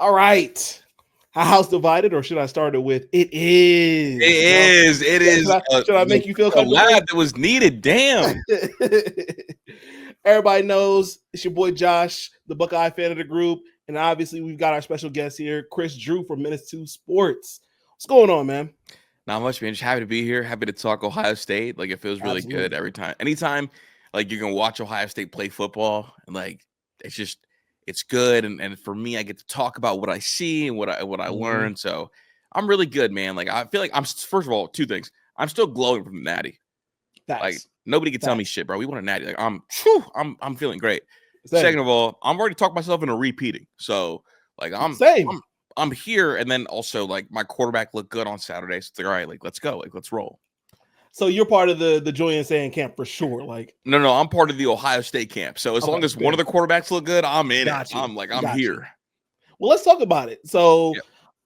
All right. House divided, or should I start it with it is? It is. Should I make you feel a comfortable? laugh that was needed. Damn. Everybody knows it's your boy Josh, the Buckeye fan of the group, and obviously we've got our special guest here, Kris Drew from Minutes 2 Sports. What's going on, man? Not much, man. Just happy to be here. Happy to talk Ohio State. Like, it feels really good every time. Anytime, like, you can watch Ohio State play football, and like, it's good. And for me, I get to talk about what I see and what I learn. So I'm really good, man. Like, I feel like first of all, two things. I'm still glowing from the natty. Like, nobody can tell me shit, bro. We want a natty. Like, I'm feeling great. Same. Second of all, I'm already talking myself into repeating. So, like, I'm here, and then also, like, my quarterback looked good on Saturday. So it's like, all right, like, let's go. Like, let's roll. So you're part of the Julian Sayin camp for sure. Like, no, I'm part of the Ohio State camp. So as long as one of the quarterbacks look good, I'm in it. I'm here. Well, let's talk about it. So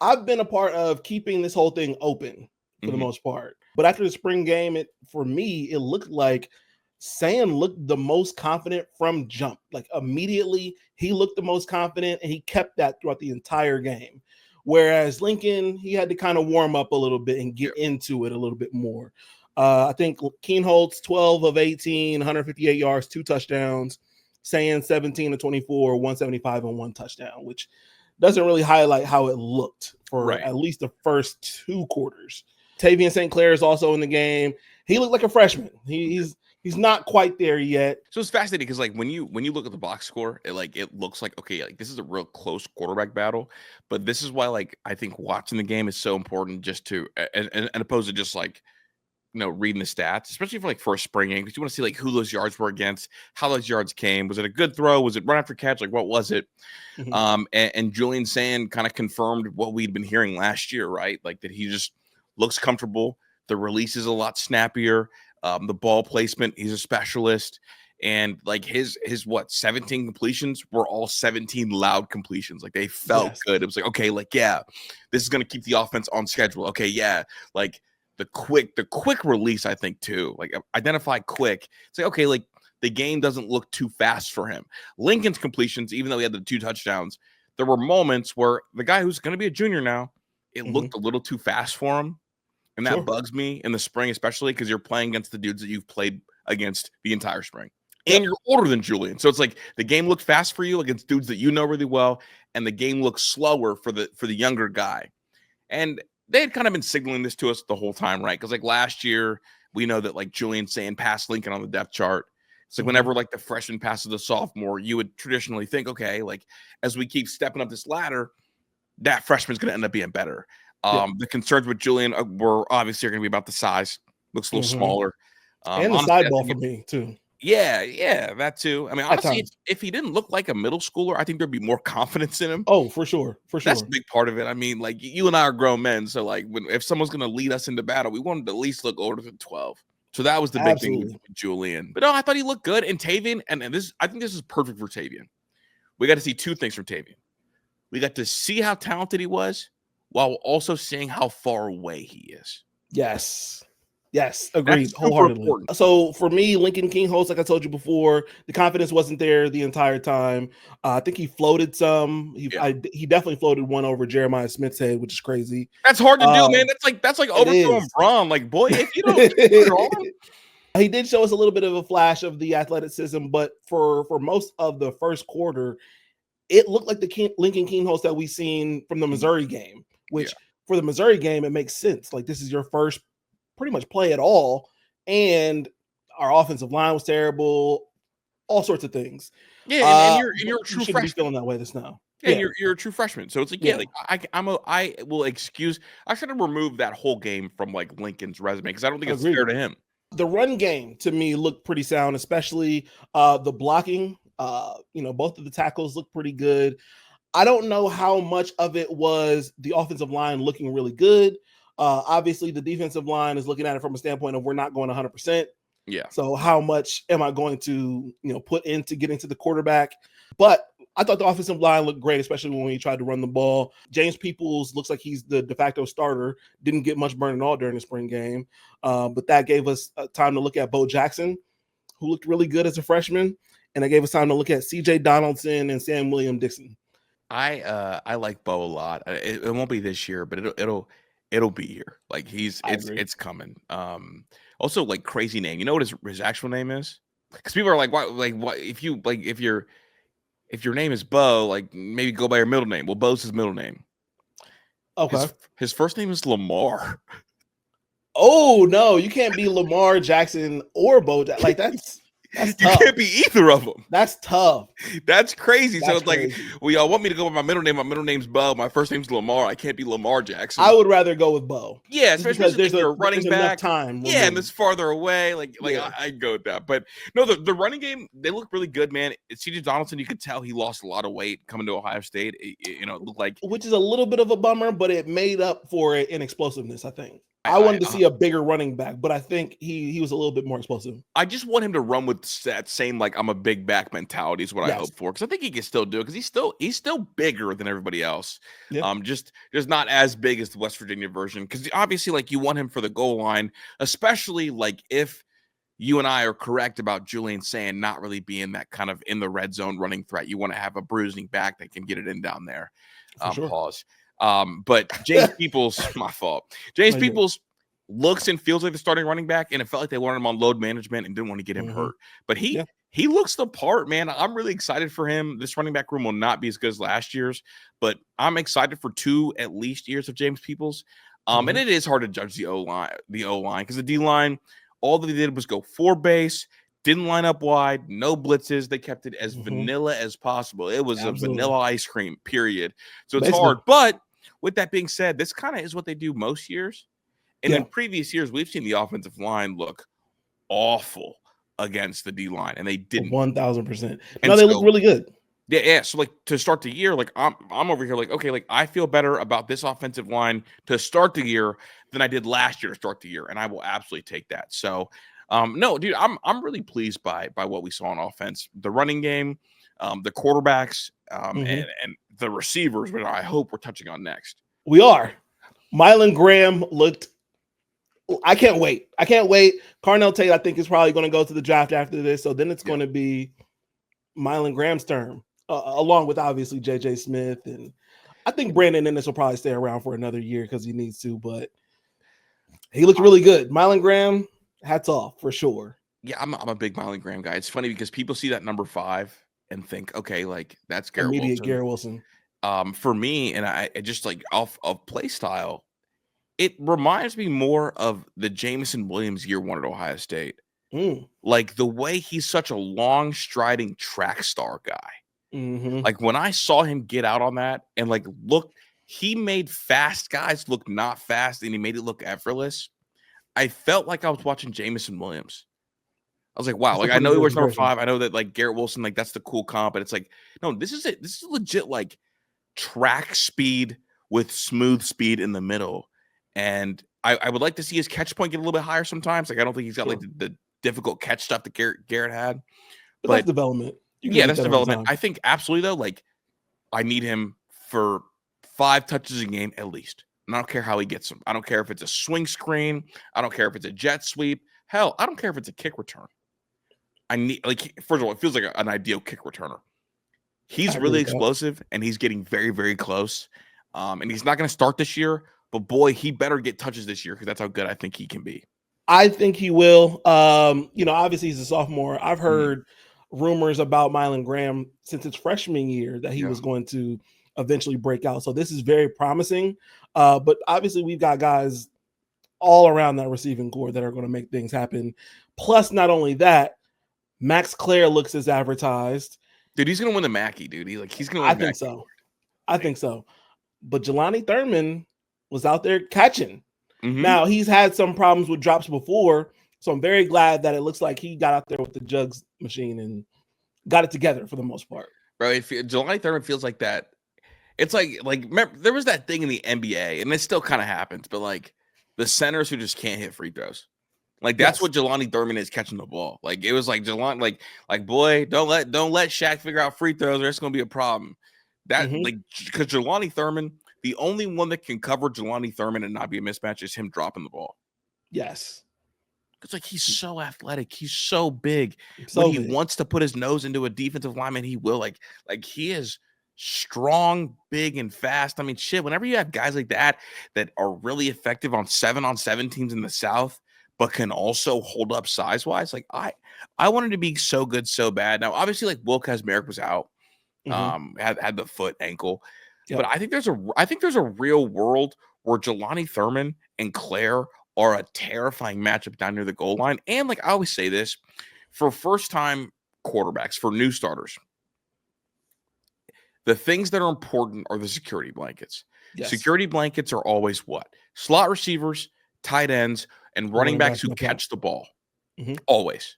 I've been a part of keeping this whole thing open for the most part. But after the spring game, for me, it looked like Sayin looked the most confident from jump. Like, immediately, he looked the most confident, and he kept that throughout the entire game. Whereas Lincoln, he had to kind of warm up a little bit and get into it a little bit more. I think Kienholz, 12 of 18, 158 yards, 2 touchdowns. Sayin 17 of 24, 175 and 1 touchdown, which doesn't really highlight how it looked for at least the first 2 quarters. Tavian St. Clair is also in the game. He looked like a freshman. He's not quite there yet. So it's fascinating because, like, when you look at the box score, it looks like, okay, like, this is a real close quarterback battle. But this is why, like, I think watching the game is so important, just to and opposed to just, like, reading the stats, especially for a spring game, because you want to see, like, who those yards were against, how those yards came. Was it a good throw? Was it run after catch? Like, what was it? And Julian Sayin kind of confirmed what we'd been hearing last year, right? Like, that he just looks comfortable. The release is a lot snappier. The ball placement, he's a specialist. And, like, his 17 completions were all 17 loud completions. Like, they felt good. It was like, okay, like, yeah, this is going to keep the offense on schedule. Okay, yeah, like, the quick release, I think, too. Like, identify quick. Say, okay, like, the game doesn't look too fast for him. Lincoln's completions, even though he had the 2 touchdowns, there were moments where the guy who's going to be a junior now, it looked a little too fast for him. And that bugs me in the spring, especially because you're playing against the dudes that you've played against the entire spring. And you're older than Julian. So it's like the game looked fast for you against dudes that you know really well, and the game looks slower for the younger guy. And they had kind of been signaling this to us the whole time, right? Because, like, last year, we know that, like, Julian Sayin passed Lincoln on the depth chart. It's like whenever, like, the freshman passes the sophomore, you would traditionally think, okay, like, as we keep stepping up this ladder, that freshman's going to end up being better. The concerns with Julian were obviously going to be about the size. Looks a little smaller. And the side ball for me, too. Yeah, that too. I mean, honestly, if he didn't look like a middle schooler, I think there'd be more confidence in him. Oh, for sure. That's a big part of it. I mean, like, you and I are grown men, so, like, if someone's going to lead us into battle, we want him to at least look older than 12. So that was the big thing with Julian. But no, I thought he looked good. And Tavian, and I think this is perfect for Tavian. We got to see 2 things from Tavian. We got to see how talented he was, while also seeing how far away he is. Yes, agreed wholeheartedly. So for me, Lincoln Kienholz, like I told you before, the confidence wasn't there the entire time. I think he floated some. He definitely floated one over Jeremiah Smith's head, which is crazy. That's hard to do, man. That's like overthrowing Braun. Like, boy, if you don't he did show us a little bit of a flash of the athleticism, but for most of the first quarter, it looked like the Lincoln Kienholz that we seen from the Missouri game, which for the Missouri game, it makes sense. Like, this is your first pretty much play at all, and our offensive line was terrible, all sorts of things. Yeah, and you're a true freshman. Be feeling that way this now. Yeah, you're a true freshman. So it's like, like I will excuse. I should have removed that whole game from, like, Lincoln's resume, because I don't think it's fair to him. The run game to me looked pretty sound, especially the blocking. Both of the tackles looked pretty good. I don't know how much of it was the offensive line looking really good. Obviously, the defensive line is looking at it from a standpoint of we're not going 100%. Yeah. So how much am I going to, put into getting to the quarterback? But I thought the offensive line looked great, especially when he tried to run the ball. James Peoples looks like he's the de facto starter. Didn't get much burn at all during the spring game. But that gave us time to look at Bo Jackson, who looked really good as a freshman. And it gave us time to look at C.J. Donaldson and Sam William Dixon. I like Bo a lot. It won't be this year, but it'll be here. Like it's coming. Also like crazy name. You know what his actual name is? Because people are like, what if your name is Bo, like maybe go by your middle name. Well, Bo's his middle name. Okay. His first name is Lamar. Oh no, you can't be Lamar Jackson or Bo. Like that's you tough. Can't be either of them. That's tough. That's crazy. That's so it's crazy. like, well, y'all want me to go with my middle name? My middle name's Bo. My first name's Lamar. I can't be Lamar Jackson. I would rather go with Bo. Yeah, especially because you're running back. Time. Yeah, and it's farther away. Like I go with that. But no, the running game, they look really good, man. C.J. Donaldson, you could tell he lost a lot of weight coming to Ohio State. It looked like, which is a little bit of a bummer, but it made up for it in explosiveness, I think. I wanted to see a bigger running back, but I think he was a little bit more explosive. I just want him to run with that same like I'm a big back mentality is what I hope for, because I think he can still do it, because he's still bigger than everybody else. Yeah. Just not as big as the West Virginia version, because obviously like you want him for the goal line, especially like if you and I are correct about Julian Sayin not really being that kind of in the red zone running threat. You want to have a bruising back that can get it in down there. Sure. Pause. But James Peoples, my fault. James Peoples looks and feels like the starting running back, and it felt like they wanted him on load management and didn't want to get him hurt. But he looks the part, man. I'm really excited for him. This running back room will not be as good as last year's, but I'm excited for at least 2 years of James Peoples. And it is hard to judge the O-line, because the D-line, all that they did was go 4 base, didn't line up wide, no blitzes. They kept it as vanilla as possible. It was a vanilla ice cream, period. So it's hard. But with that being said, this kind of is what they do most years. And in previous years, we've seen the offensive line look awful against the D-line, and they didn't. 1,000%. No, they look really good. Yeah. So like to start the year, like I'm over here like, okay, like I feel better about this offensive line to start the year than I did last year to start the year, and I will absolutely take that. So no, dude, I'm really pleased by what we saw on offense. The running game, the quarterbacks, and the receivers, which I hope we're touching on next. We are. Mylan Graham looked. I can't wait. Carnell Tate, I think, is probably going to go to the draft after this. So then it's going to be Mylan Graham's term, along with obviously J.J. Smith. And I think Brandon Ennis will probably stay around for another year because he needs to. But he looked really good. Mylan Graham, hats off for sure. Yeah, I'm a big Mylan Graham guy. It's funny because people see that number 5 and think, okay, like that's Garrett Wilson. For me, and I just like off of play style, it reminds me more of the Jameson Williams year 1 at Ohio State. Like the way he's such a long striding track star guy. Like when I saw him get out on that and like look, he made fast guys look not fast, and he made it look effortless. I felt like I was watching Jameson Williams. I was like, wow, like I know he was number 5. I know that like Garrett Wilson, like that's the cool comp, but it's like, no, this is it. This is legit like track speed with smooth speed in the middle. And I would like to see his catch point get a little bit higher sometimes. Like I don't think he's got like the difficult catch stuff that Garrett had. But that's development. That's development. I think absolutely though, like I need him for 5 touches a game at least. And I don't care how he gets them. I don't care if it's a swing screen. I don't care if it's a jet sweep. Hell, I don't care if it's a kick return. I need, like, first of all, it feels like an ideal kick returner. He's really explosive, and he's getting very, very close. And he's not going to start this year, but boy, he better get touches this year because that's how good I think he can be. I think he will. Obviously he's a sophomore. I've heard rumors about Mylan Graham since his freshman year that he was going to eventually break out. So this is very promising. But obviously we've got guys all around that receiving core that are going to make things happen. Plus, not only that, Max Klare looks as advertised. Dude, he's going to win the Mackey, dude. He's going to win the Mackey. I think so. But Jelani Thurman was out there catching. Now, he's had some problems with drops before, so I'm very glad that it looks like he got out there with the jugs machine and got it together for the most part. Bro, Jelani Thurman feels like that. It's like remember, there was that thing in the NBA, and it still kind of happens, but like the centers who just can't hit free throws. Like that's what Jelani Thurman is catching the ball. Like it was like Jelani, like boy, don't let Shaq figure out free throws, or it's gonna be a problem. That like because Jelani Thurman, the only one that can cover Jelani Thurman and not be a mismatch is him dropping the ball. Yes. It's like he's so athletic, he's so big. When he wants to put his nose into a defensive lineman, he will. Like he is strong, big, and fast. I mean, shit, whenever you have guys like that that are really effective on 7-on-7 teams in the South, but can also hold up size-wise, like I wanted to be so good, so bad. Now, obviously, like Will Kazmarek was out, had the foot ankle. Yep. But I think there's a real world where Jelani Thurman and Klare are a terrifying matchup down near the goal line. And like I always say this, for first-time quarterbacks, for new starters, the things that are important are the security blankets. Yes. Security blankets are always what? Slot receivers, tight ends, and running backs who catch the ball. Always.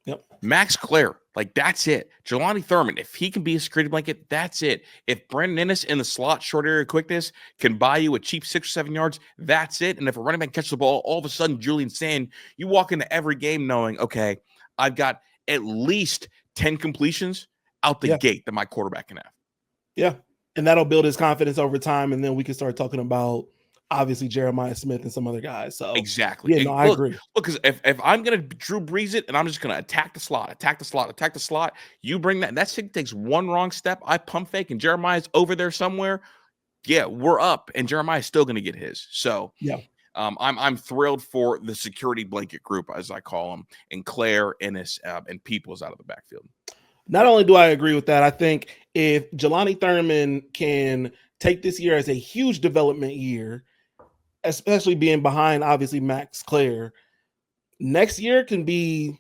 Yep. Max Klare, like that's it. Jelani Thurman, if he can be a security blanket, that's it. If Brandon Inniss in the slot short area quickness can buy you a cheap 6 or 7 yards, that's it. And if a running back catches the ball, all of a sudden Julian Sayin, you walk into every game knowing, okay, I've got at least 10 completions out the gate that my quarterback can have. Yeah. And that'll build his confidence over time. And then we can start talking about obviously Jeremiah Smith and some other guys. So exactly. Yeah, no, I agree. Look, because if I'm gonna Drew Brees it and I'm just gonna attack the slot, you bring that thing takes one wrong step, I pump fake and Jeremiah's over there somewhere. Yeah, we're up, and Jeremiah's still gonna get his. So yeah. I'm thrilled for the security blanket group, as I call them, and Klare, Inniss, and Peoples out of the backfield. Not only do I agree with that, I think if Jelani Thurman can take this year as a huge development year, especially being behind, obviously, Max Klare, next year can be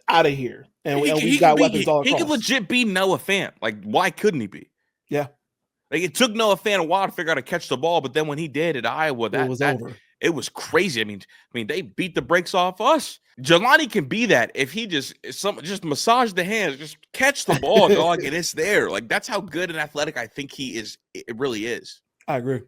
out of here. And we've got weapons all across. He could legit be Noah Fant. Like, why couldn't he be? Yeah. Like, it took Noah Fant a while to figure out how to catch the ball, but then when he did at Iowa, over. It was crazy. I mean, they beat the brakes off us. Jelani can be that if he just massage the hands, just catch the ball, dog, and it's there. Like, that's how good and athletic I think he is. It really is. I agree.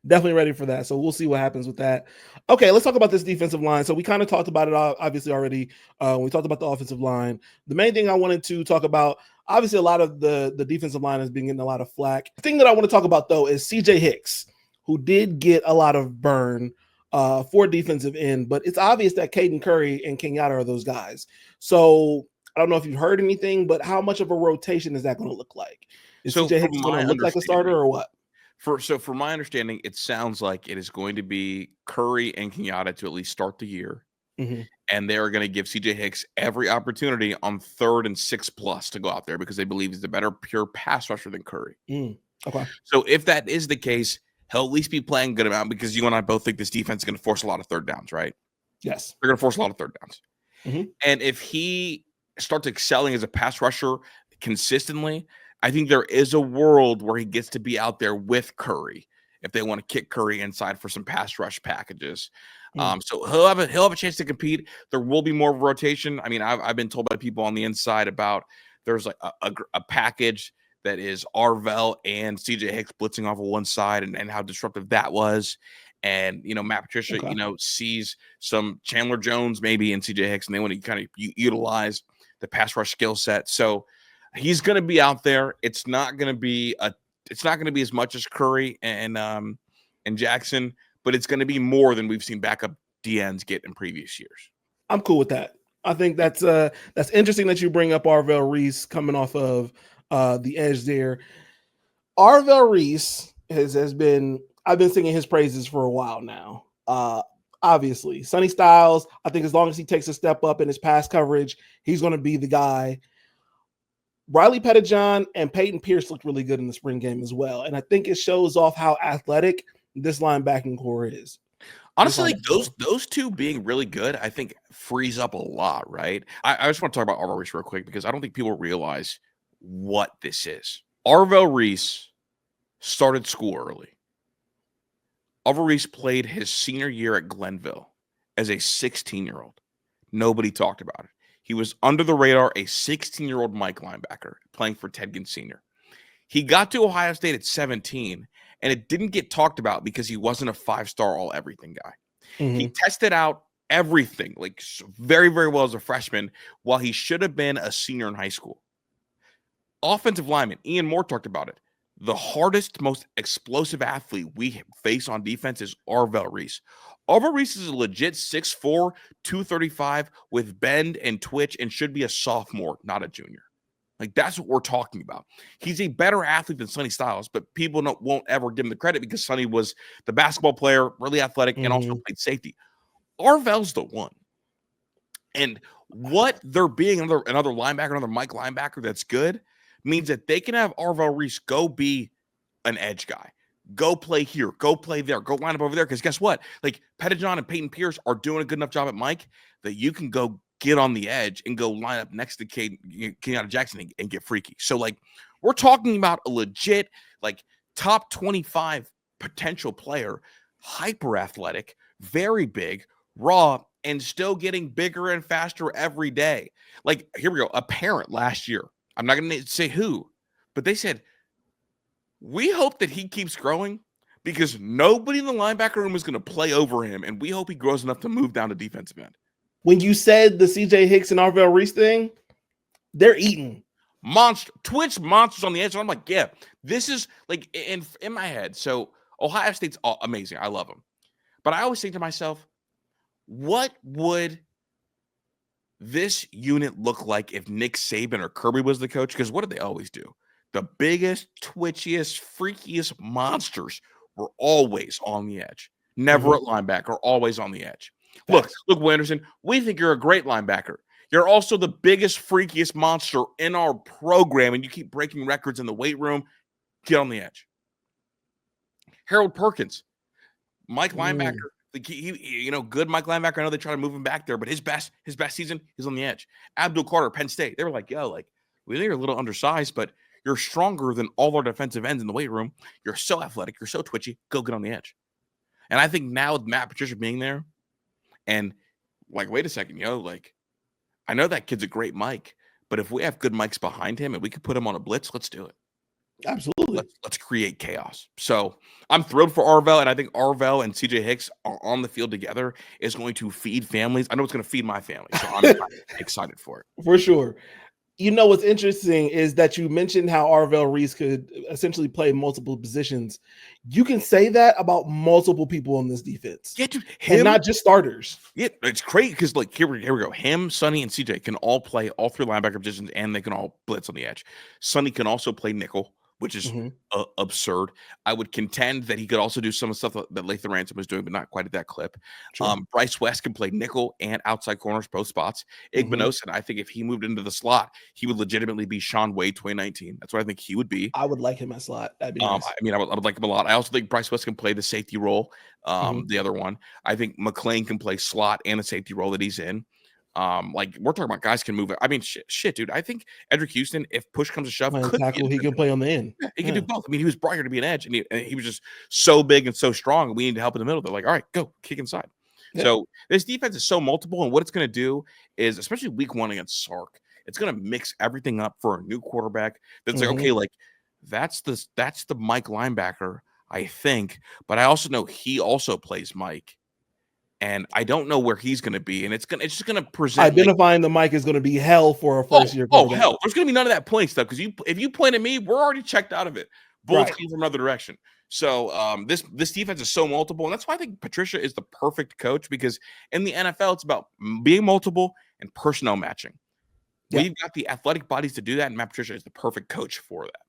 Definitely ready for that. So we'll see what happens with that. Okay, let's talk about this defensive line. So we kind of talked about it obviously already. We talked about the offensive line. The main thing I wanted to talk about, obviously a lot of the defensive line has been getting a lot of flack. The thing that I want to talk about, though, is CJ Hicks, who did get a lot of burn for defensive end. But it's obvious that Caden Curry and Kenyatta are those guys. So I don't know if you've heard anything, but how much of a rotation is that going to look like? Is CJ Hicks going to look like a starter or what? For my understanding, it sounds like it is going to be Curry and Kenyatta to at least start the year. And they're going to give CJ Hicks every opportunity on 3rd and 6+ to go out there because they believe he's a better pure pass rusher than Curry. Okay. So if that is the case, he'll at least be playing a good amount because you and I both think this defense is going to force a lot of 3rd downs, right? Yes. They're going to force a lot of 3rd downs. And if he starts excelling as a pass rusher consistently, I think there is a world where he gets to be out there with Curry if they want to kick Curry inside for some pass rush packages. So he'll have a chance to compete. There will be more of a rotation. I mean, I've been told by people on the inside about there's like a package that is Arvell and CJ Hicks blitzing off of one side and how disruptive that was. And, Matt Patricia, sees some Chandler Jones maybe in CJ Hicks, and they want to kind of utilize the pass rush skill set. So he's going to be out there. It's not going to be as much as Curry and Jackson, but it's going to be more than we've seen backup DNs get in previous years. I'm cool with that. I think that's interesting that you bring up Arvell Reese coming off of the edge there. Arvell Reese I've been singing his praises for a while now. Obviously, Sonny Styles, I think as long as he takes a step up in his pass coverage, he's going to be the guy. Riley Pettijohn and Peyton Pierce looked really good in the spring game as well. And I think it shows off how athletic this linebacking core is. Honestly, like those two being really good, I think frees up a lot, right? I just want to talk about Arvell Reese real quick because I don't think people realize what this is. Arvell Reese started school early. Arvell Reese played his senior year at Glenville as a 16-year-old. Nobody talked about it. He was under the radar, a 16-year-old Mike linebacker playing for Ted Ginn Sr. He got to Ohio State at 17, and it didn't get talked about because he wasn't a 5-star all-everything guy. He tested out everything, like very, very well as a freshman, while he should have been a senior in high school. Offensive lineman, Ian Moore talked about it. The hardest, most explosive athlete we face on defense is Arvell Reese. Arvell Reese is a legit 6'4", 235 with bend and twitch and should be a sophomore, not a junior. Like, that's what we're talking about. He's a better athlete than Sonny Styles, but people won't ever give him the credit because Sonny was the basketball player, really athletic, and also played safety. Arvell's the one. And what there being another linebacker, another Mike linebacker that's good means that they can have Arvell Reese go be an edge guy. Go play here. Go play there. Go line up over there. Because guess what? Like, Pettijohn and Peyton Pierce are doing a good enough job at Mike that you can go get on the edge and go line up next to Kenyatta Jackson and get freaky. So, like, we're talking about a legit, like, top 25 potential player, hyper athletic, very big, raw, and still getting bigger and faster every day. Like, here we go. A parent last year, I'm not going to say who, but they said, we hope that he keeps growing because nobody in the linebacker room is going to play over him, and we hope he grows enough to move down to defensive end. When you said the CJ Hicks and Arvell Reese thing, they're eating. Twitch monsters on the edge. And I'm like, yeah, this is like in my head. So Ohio State's amazing. I love them. But I always think to myself, what would this unit look like if Nick Saban or Kirby was the coach? Because what do they always do? The biggest, twitchiest, freakiest monsters were always on the edge. Never at linebacker, always on the edge. Look, Anderson, we think you're a great linebacker. You're also the biggest, freakiest monster in our program, and you keep breaking records in the weight room. Get on the edge. Harold Perkins, Mike linebacker. He good Mike linebacker. I know they try to move him back there, but his best season, he's on the edge. Abdul Carter, Penn State. They were like, yo, like, we know you're a little undersized, but you're stronger than all our defensive ends in the weight room. You're so athletic. You're so twitchy. Go get on the edge. And I think now with Matt Patricia being there, and like, wait a second, like, I know that kid's a great Mike, but if we have good Mikes behind him and we could put him on a blitz, let's do it. Absolutely. Let's create chaos. So I'm thrilled for Arvell, and I think Arvell and CJ Hicks are on the field together is going to feed families. I know it's going to feed my family, so I'm excited for it. For sure. You know, what's interesting is that you mentioned how Arvell Reese could essentially play multiple positions. You can say that about multiple people on this defense. Yeah, dude, and not just starters. Yeah, it's crazy because, like, here we go. Him, Sonny, and CJ can all play all three linebacker positions, and they can all blitz on the edge. Sonny can also play nickel, which is absurd. I would contend that he could also do some of the stuff that Lathan Ransom was doing, but not quite at that clip. Sure. Bryce West can play nickel and outside corners, both spots. Igbenogson, I think if he moved into the slot, he would legitimately be Sean Wade 2019. That's what I think he would be. I would like him at slot. That'd be nice. I mean, I would like him a lot. I also think Bryce West can play the safety role, the other one. I think McClain can play slot and the safety role that he's in. Like, we're talking about guys can move it. I mean, shit, dude. I think Edric Houston, if push comes to shove, could tackle, he can play on the end. Yeah, he can do both. I mean, he was brought here to be an edge, and he was just so big and so strong, and we need to help in the middle. They're like, all right, go kick inside. Yeah. So this defense is so multiple, and what it's going to do is, especially week 1 against Sark, it's going to mix everything up for a new quarterback. That's like, okay, like that's the Mike linebacker, I think, but I also know he also plays Mike. And I don't know where he's going to be, and it's just going to present. Identifying the Mike is going to be hell for a first year. Oh, hell! There's going to be none of that point stuff because if you point at me, we're already checked out of it. Bullets come from another direction. So this defense is so multiple, and that's why I think Patricia is the perfect coach because in the NFL, it's about being multiple and personnel matching. Yeah. We've got the athletic bodies to do that, and Matt Patricia is the perfect coach for that.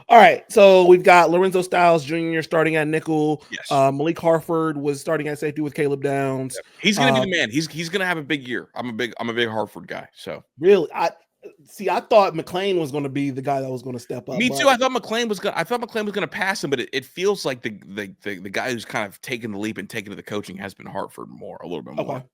All right, so we've got Lorenzo Styles Jr. starting at nickel. Yes. Malik Harford was starting at safety with Caleb Downs. Yeah. He's going to be the man. He's going to have a big year. I'm a big Harford guy. So really, I thought McClain was going to be the guy that was going to step up. Me too. I thought McClain was going to pass him, but it feels like the guy who's kind of taken the leap and taken to the coaching has been Hartford a little bit more. Okay.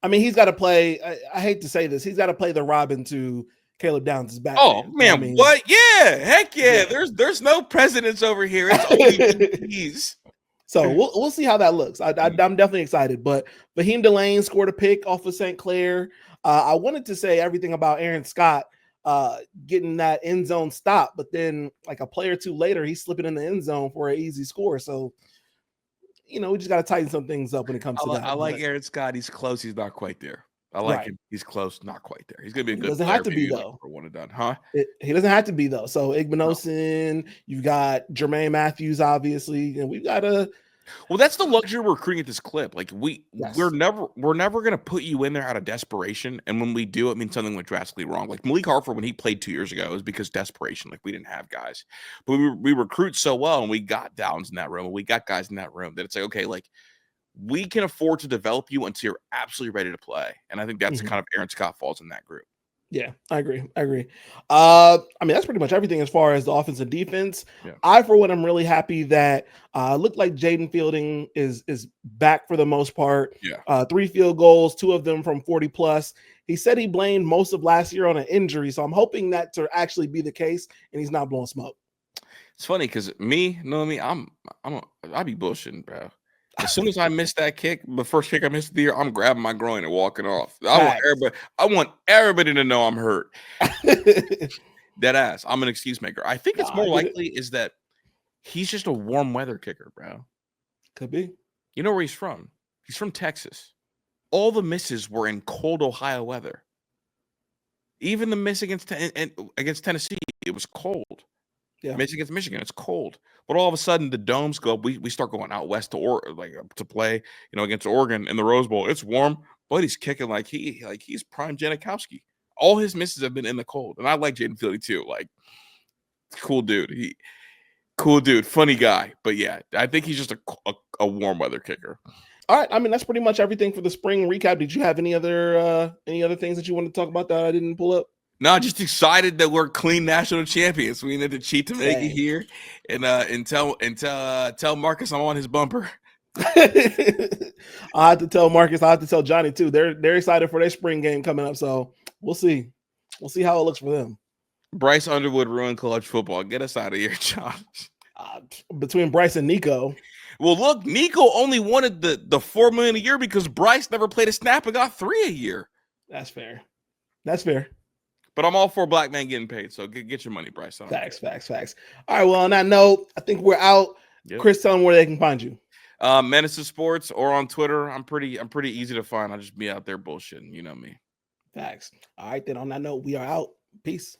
I mean, he's got to play. I hate to say this, he's got to play the Robin to Caleb Downs' back. Oh man, what? Yeah, heck yeah. There's no presidents over here. It's only these. So we'll see how that looks. I'm definitely excited. But Fahim Delane scored a pick off of St. Clair. I wanted to say everything about Aaron Scott getting that end zone stop, but then like a play or two later, he's slipping in the end zone for an easy score. So we just got to tighten some things up when it comes to that. I like Aaron Scott. He's close. He's not quite there. I like him. He's close, not quite there. He's going to be a good player. Doesn't have to be, though. For one and done, huh? He doesn't have to be, though. So, Igbenogson, you've got Jermaine Matthews, obviously, and we've got a Well, that's the luxury we're recruiting at this clip. Like Yes. we're never gonna put you in there out of desperation. And when we do, it means something went drastically wrong. Like Malik Hartford, when he played 2 years ago, it was because desperation. Like we didn't have guys. But we recruit so well, and we got downs in that room, and we got guys in that room that it's like, okay, like we can afford to develop you until you're absolutely ready to play. And I think that's kind of Aaron Scott falls in that group. Yeah, I agree. I mean, that's pretty much everything as far as the offense and defense. Yeah. I, for one, am really happy that looked like Jaden Fielding is back for the most part. Yeah. 3 field goals, 2 of them from 40 plus. He said he blamed most of last year on an injury, so I'm hoping that to actually be the case, and he's not blowing smoke. It's funny because I'd be bullshitting, bro. As soon as I miss that kick, the first kick I missed of the year, I'm grabbing my groin and walking off. I want everybody to know I'm hurt. Dead ass. I'm an excuse maker. I think it's more likely is that he's just a warm weather kicker, bro. Could be. You know where he's from? He's from Texas. All the misses were in cold Ohio weather. Even the miss against Tennessee, it was cold. Yeah. Miss against Michigan, it's cold. But all of a sudden, the domes go up. We start going out west to play, against Oregon in the Rose Bowl. It's warm, but he's kicking like he's prime Janikowski. All his misses have been in the cold, and I like Jaden Fielding too. Like, cool dude. Cool dude, funny guy. But yeah, I think he's just a warm weather kicker. All right. I mean, that's pretty much everything for the spring recap. Did you have any other things that you want to talk about that I didn't pull up? No, just excited that we're clean national champions. We need to cheat to make it here, and tell Marcus I'm on his bumper. I have to tell Marcus. I have to tell Johnny too. They're excited for their spring game coming up. So we'll see. We'll see how it looks for them. Bryce Underwood ruined college football. Get us out of here, Josh. Between Bryce and Nico. Well, look, Nico only wanted the $4 million a year because Bryce never played a snap and got $3 a year. That's fair. That's fair. But I'm all for a black man getting paid. So get your money, Bryce. Facts. All right. Well, on that note, I think we're out. Yep. Kris, tell them where they can find you. Menace of Sports or on Twitter. I'm pretty easy to find. I'll just be out there bullshitting. You know me. Facts. All right. Then on that note, we are out. Peace.